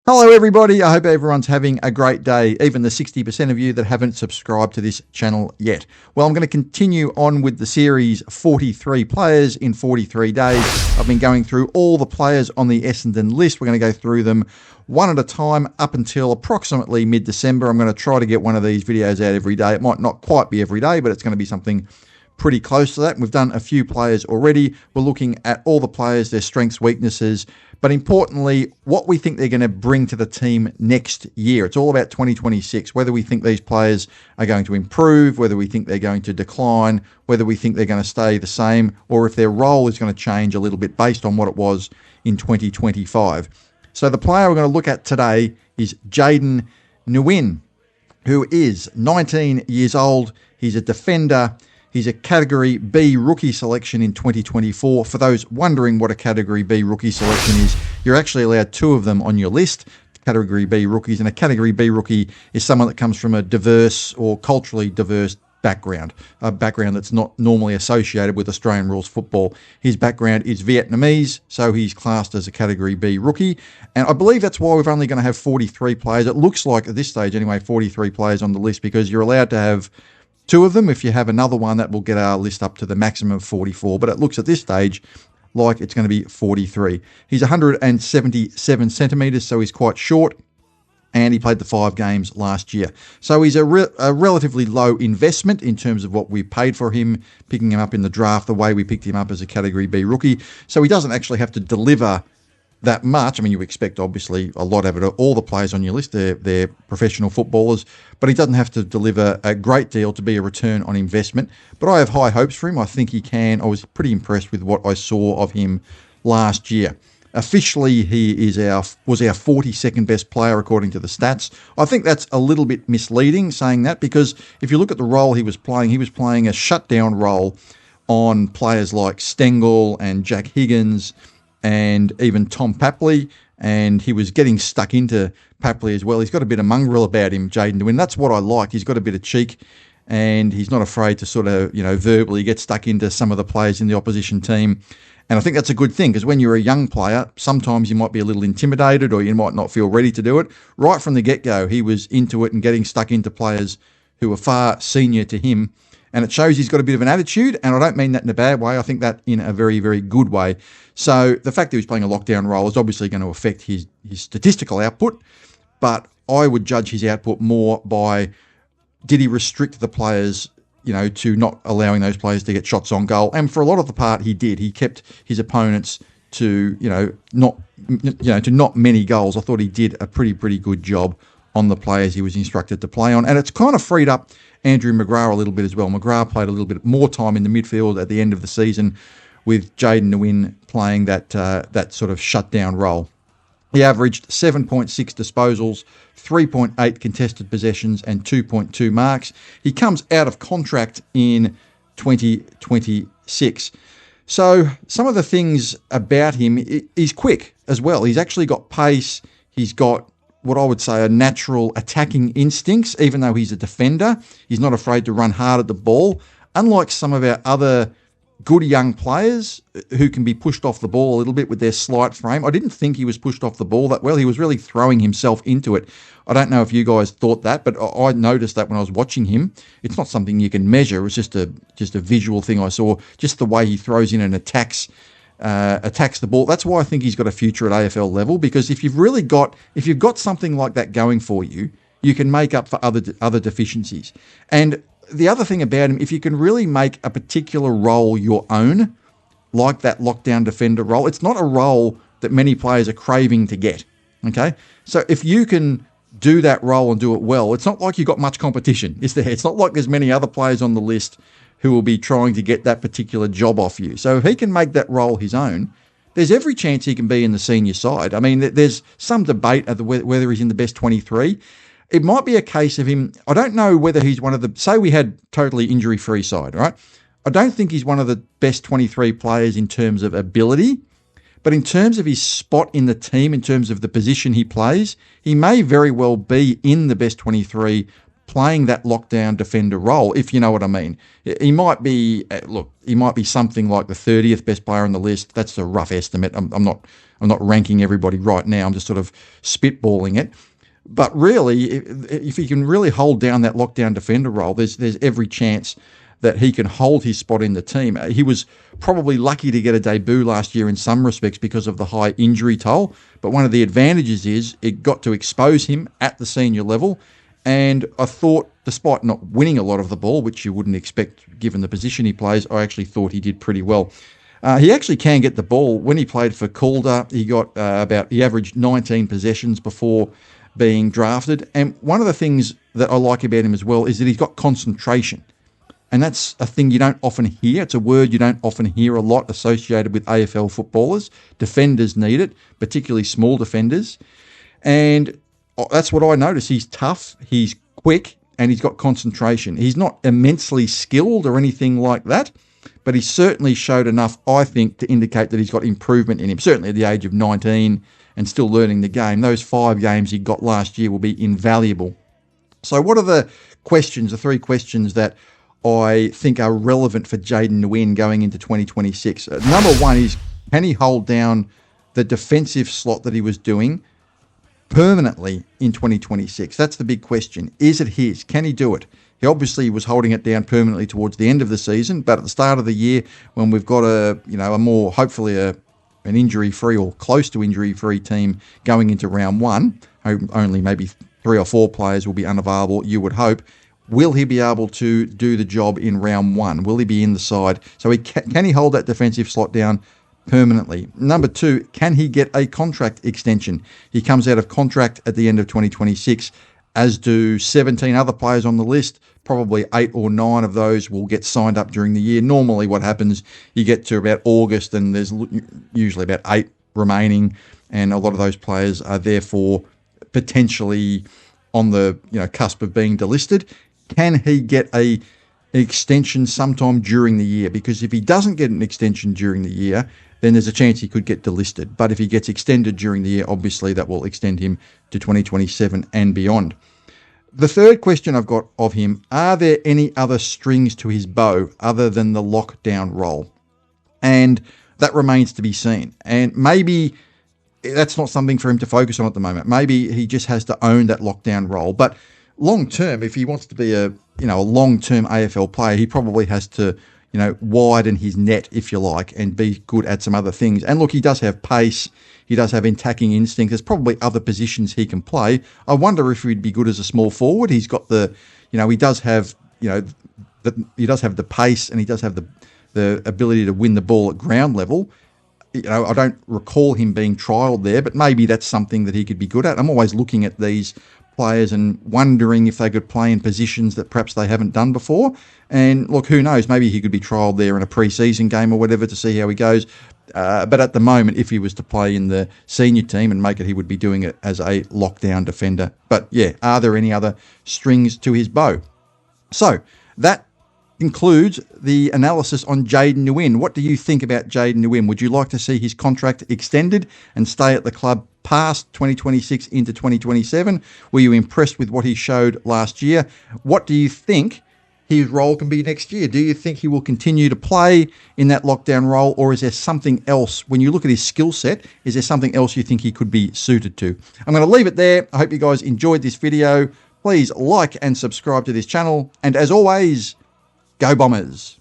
Hello, everybody. I hope everyone's having a great day, even the 60% of you that haven't subscribed to this channel yet. Well, I'm going to continue on with the series 43 players in 43 days. I've been going through all the players on the Essendon list. We're going to go through them one at a time up until approximately mid-December. I'm going to try to get one of these videos out every day. It might not quite be every day, but it's going to be something pretty close to that. We've done a few players already. We're looking at all the players, their strengths, weaknesses, but importantly, what we think they're going to bring to the team next year. It's all about 2026, whether we think these players are going to improve, whether we think they're going to decline, whether we think they're going to stay the same, or if their role is going to change a little bit based on what it was in 2025. So the player we're going to look at today is Jaden Newwin, who is 19 years old. He's a defender. He's a Category B rookie selection in 2024. For those wondering what a Category B rookie selection is, you're actually allowed two of them on your list, Category B rookies. And a Category B rookie is someone that comes from a diverse or culturally diverse background, a background that's not normally associated with Australian rules football. His background is Vietnamese, so he's classed as a Category B rookie. And I believe that's why we're only going to have 43 players. It looks like, at this stage anyway, 43 players on the list, because you're allowed to have two of them. If you have another one, that will get our list up to the maximum of 44. But it looks at this stage like it's going to be 43. He's 177 centimetres, so he's quite short. And he played the 5 games last year. So he's a relatively low investment in terms of what we paid for him, picking him up in the draft, the way we picked him up as a Category B rookie. So he doesn't actually have to deliver that much. I mean, you expect, obviously, a lot of it. All the players on your list, they're professional footballers, but he doesn't have to deliver a great deal to be a return on investment. But I have high hopes for him. I think he can. I was pretty impressed with what I saw of him last year. Officially, he was our 42nd best player according to the stats. I think that's a little bit misleading saying that, because if you look at the role he was playing a shutdown role on players like Stengel and Jack Higgins and even Tom Papley, and he was getting stuck into Papley as well. He's got a bit of mongrel about him, Jaden Newwin. That's what I like. He's got a bit of cheek, and he's not afraid to sort of, verbally get stuck into some of the players in the opposition team. And I think that's a good thing, because when you're a young player, sometimes you might be a little intimidated or you might not feel ready to do it. Right from the get-go, he was into it and getting stuck into players who were far senior to him. And it shows he's got a bit of an attitude, and I don't mean that in a bad way. I think that in a very, very good way. So the fact that he's playing a lockdown role is obviously going to affect his statistical output, but I would judge his output more by, did he restrict the players, to not allowing those players to get shots on goal? And for a lot of the part, he did. He kept his opponents to, not many goals. I thought he did a pretty good job on the players he was instructed to play on. And it's kind of freed up Andrew McGrath a little bit as well. McGrath played a little bit more time in the midfield at the end of the season, with Jaden Newwin playing that sort of shutdown role. He averaged 7.6 disposals, 3.8 contested possessions, and 2.2 marks. He comes out of contract in 2026. So some of the things about him, he's quick as well. He's actually got pace. He's got what I would say are natural attacking instincts. Even though he's a defender, he's not afraid to run hard at the ball. Unlike some of our other good young players who can be pushed off the ball a little bit with their slight frame, I didn't think he was pushed off the ball that well. He was really throwing himself into it. I don't know if you guys thought that, but I noticed that when I was watching him. It's not something you can measure. It was just a visual thing I saw, just the way he throws in and attacks the ball. That's why I think he's got a future at AFL level, because if you've got something like that going for you, you can make up for other deficiencies. And the other thing about him, if you can really make a particular role your own, like that lockdown defender role, it's not a role that many players are craving to get. Okay, so if you can do that role and do it well, it's not like you've got much competition, is there? It's not like there's many other players on the list who will be trying to get that particular job off you. So if he can make that role his own, there's every chance he can be in the senior side. I mean, there's some debate of whether he's in the best 23. It might be a case of him, I don't know whether he's one of the, say we had totally injury-free side, right? I don't think he's one of the best 23 players in terms of ability, but in terms of his spot in the team, in terms of the position he plays, he may very well be in the best 23 playing that lockdown defender role, if you know what I mean. He might be, he might be something like the 30th best player on the list. That's a rough estimate. I'm not I'm not ranking everybody right now. I'm just sort of spitballing it. But really, if he can really hold down that lockdown defender role, there's every chance that he can hold his spot in the team. He was probably lucky to get a debut last year in some respects because of the high injury toll. But one of the advantages is it got to expose him at the senior level. And I thought, despite not winning a lot of the ball, which you wouldn't expect given the position he plays, I actually thought he did pretty well. He actually can get the ball. When he played for Calder, he averaged 19 possessions before being drafted. And one of the things that I like about him as well is that he's got concentration. And that's a thing you don't often hear. It's a word you don't often hear a lot associated with AFL footballers. Defenders need it, particularly small defenders. And that's what I notice. He's tough, he's quick, and he's got concentration. He's not immensely skilled or anything like that, but he certainly showed enough, I think, to indicate that he's got improvement in him. Certainly at the age of 19 and still learning the game. Those 5 games he got last year will be invaluable. So what are the questions, the 3 questions that I think are relevant for Jaden Newwin going into 2026? Number 1 is, can he hold down the defensive slot that he was doing permanently in 2026? That's the big question. Is it his? Can he do it? He obviously was holding it down permanently towards the end of the season, but at the start of the year, when we've got a more, hopefully an injury-free or close to injury-free team going into round 1, only maybe 3 or 4 players will be unavailable, you would hope. Will he be able to do the job in round 1? Will he be in the side? So can he hold that defensive slot down permanently? Number 2, can he get a contract extension? He comes out of contract at the end of 2026, as do 17 other players on the list. Probably 8 or 9 of those will get signed up during the year. Normally what happens, you get to about August and there's usually about 8 remaining, and a lot of those players are therefore potentially on the cusp of being delisted. Can he get an extension sometime during the year? Because if he doesn't get an extension during the year, then there's a chance he could get delisted. But if he gets extended during the year, obviously that will extend him to 2027 and beyond. The third question I've got of him, are there any other strings to his bow other than the lockdown role? And that remains to be seen. And maybe that's not something for him to focus on at the moment. Maybe he just has to own that lockdown role. But long term, if he wants to be a long-term AFL player, he probably has to widen his net, if you like, and be good at some other things. And look, he does have pace. He does have attacking instinct. There's probably other positions he can play. I wonder if he'd be good as a small forward. He's got he does have the pace, and he does have the ability to win the ball at ground level. I don't recall him being trialled there, but maybe that's something that he could be good at. I'm always looking at these players and wondering if they could play in positions that perhaps they haven't done before. And look, who knows? Maybe he could be trialled there in a pre-season game or whatever to see how he goes. But at the moment, if he was to play in the senior team and make it, he would be doing it as a lockdown defender. But yeah, are there any other strings to his bow? So that concludes the analysis on Jaden Newwin. What do you think about Jaden Newwin? Would you like to see his contract extended and stay at the club past 2026 into 2027? Were you impressed with what he showed last year? What do you think his role can be next year? Do you think he will continue to play in that lockdown role, or is there something else, when you look at his skill set, is there something else you think he could be suited to? I'm going to leave it there. I hope you guys enjoyed this video. Please like and subscribe to this channel. And as always, go Bombers.